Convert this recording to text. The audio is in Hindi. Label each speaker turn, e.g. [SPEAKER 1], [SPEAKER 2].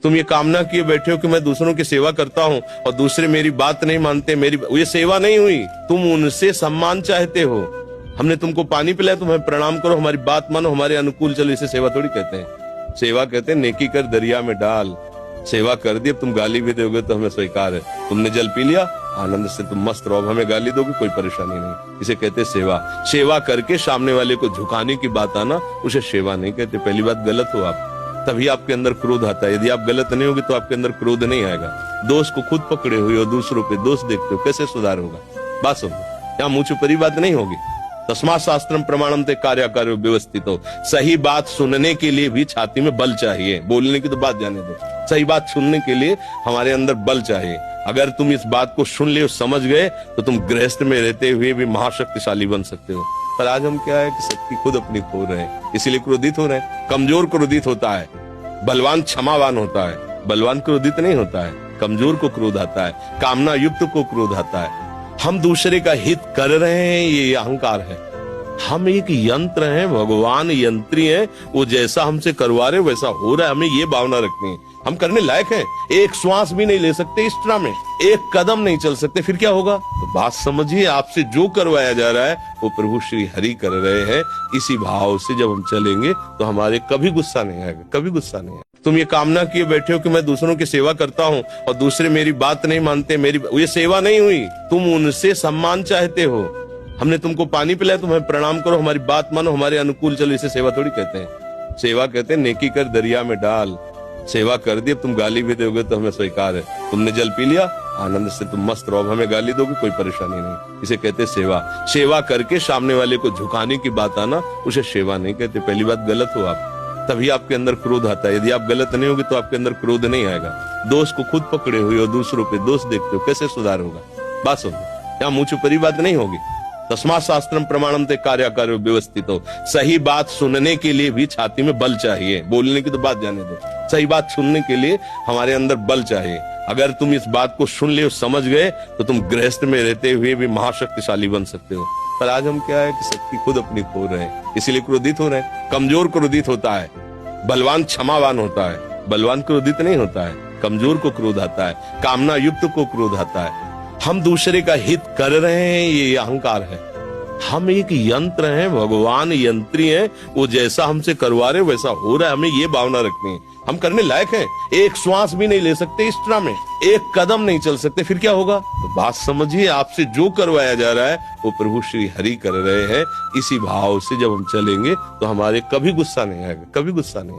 [SPEAKER 1] तुम ये कामना किए बैठे हो कि मैं दूसरों की सेवा करता हूँ और दूसरे मेरी बात नहीं मानते, ये सेवा नहीं हुई। तुम उनसे सम्मान चाहते हो। हमने तुमको पानी पिलाया, तुम्हें प्रणाम करो, हमारी बात मानो, हमारे अनुकूल चलो। इसे सेवा थोड़ी कहते हैं। सेवा कहते हैं नेकी कर दरिया में डाल। सेवा कर दी, अब तुम गाली भी दोगे तो हमें स्वीकार है। तुमने जल पी लिया, आनंद से तुम मस्त रहो, हमें गाली दोगे कोई परेशानी नहीं। इसे कहते सेवा। सेवा करके सामने वाले को झुकाने की बात आना, उसे सेवा नहीं कहते। पहली बात, गलत हो आप, तभी आपके अंदर क्रोध आता है। यदि आप गलत नहीं होगे तो आपके अंदर क्रोध नहीं आएगा। दोष को खुद पकड़े हुए हो, दूसरों पे दोष देखते हो, कैसे सुधार होगा? बात सुनो, यहाँ मुंह छुपरी बात नहीं होगी। तस्मात् शास्त्रम प्रमाणम ते कार्याकार्यो व्यवस्थित हो। सही बात सुनने के लिए भी छाती में बल चाहिए। बोलने की तो बात जाने दो, सही बात सुनने के लिए हमारे अंदर बल चाहिए। अगर तुम इस बात को सुन ले, समझ गए, तो तुम गृहस्थ में रहते हुए भी महाशक्तिशाली बन सकते हो। पर आज हम क्या है कि शक्ति खुद अपनी खो रहे हैं, इसीलिए क्रोधित हो रहे हैं। कमजोर क्रोधित होता है, बलवान क्षमावान होता है। बलवान क्रोधित नहीं होता है, कमजोर को क्रोध आता है, कामना युक्त को क्रोध आता है। हम दूसरे का हित कर रहे हैं, ये अहंकार है। हम एक यंत्र हैं, भगवान यंत्री हैं, वो जैसा हमसे करवा रहे वैसा हो रहा है। हमें ये भावना रखनी है, हम करने लायक हैं। एक श्वास भी नहीं ले सकते इस तरह में, एक कदम नहीं चल सकते, फिर क्या होगा? तो बात समझिए, आपसे जो करवाया जा रहा है वो प्रभु श्री हरि कर रहे हैं। इसी भाव से जब हम चलेंगे तो हमारे कभी गुस्सा नहीं आएगा, कभी गुस्सा नहीं आएगा। तुम ये कामना किए बैठे हो कि मैं दूसरों की सेवा करता हूँ और दूसरे मेरी बात नहीं मानते, ये सेवा नहीं हुई। तुम उनसे सम्मान चाहते हो। हमने तुमको पानी पिलाया, तुम्हें प्रणाम करो, हमारी बात मानो, हमारे अनुकूल चलो। इसे सेवा थोड़ी कहते हैं। सेवा कहते हैं नेकी कर दरिया में डाल। सेवा कर दी, अब तुम गाली भी दोगे तो हमें स्वीकार है। तुमने जल पी लिया, आनंद से तुम मस्त रहो, हमें गाली दोगे कोई परेशानी नहीं। इसे कहते सेवा। सेवा करके सामने वाले को झुकाने की बात आना, उसे सेवा नहीं कहते। पहली बात, गलत हो आप, तभी आपके अंदर क्रोध आता है। यदि आप गलत नहीं होगे तो आपके अंदर क्रोध नहीं आएगा। दोष को खुद पकड़े हुए हो, दूसरों पे दोष देखते हो, कैसे सुधार होगा? बात सुनो, यहाँ मुंह छुपरी बात नहीं होगी। तस्मात् शास्त्रम प्रमाणम ते कार्याकार्यो व्यवस्थित हो। सही बात सुनने के लिए भी छाती में बल चाहिए। बोलने की तो बात जाने दो, सही बात सुनने के लिए हमारे अंदर बल चाहिए। अगर तुम इस बात को सुन ले, समझ गए, तो तुम गृहस्थ में रहते हुए भी महाशक्तिशाली बन सकते हो। पर आज हम क्या है कि शक्ति खुद अपनी खो रहे हैं, इसीलिए क्रोधित हो रहे हैं। कमजोर क्रोधित होता है, बलवान क्षमावान होता है। बलवान क्रोधित नहीं होता है, कमजोर को क्रोध आता है, कामना युक्त को क्रोध आता है। हम दूसरे का हित कर रहे हैं, ये अहंकार है। हम एक यंत्र हैं, भगवान यंत्री हैं, वो जैसा हमसे करवा रहे वैसा हो रहा है। हमें ये भावना रखनी है, हम करने लायक हैं। एक श्वास भी नहीं ले सकते इस तरह में, एक कदम नहीं चल सकते, फिर क्या होगा? तो बात समझिए, आपसे जो करवाया जा रहा है वो प्रभु श्री हरि कर रहे हैं। इसी भाव से जब हम चलेंगे तो हमारे कभी गुस्सा नहीं आएगा, कभी गुस्सा नहीं आएगा।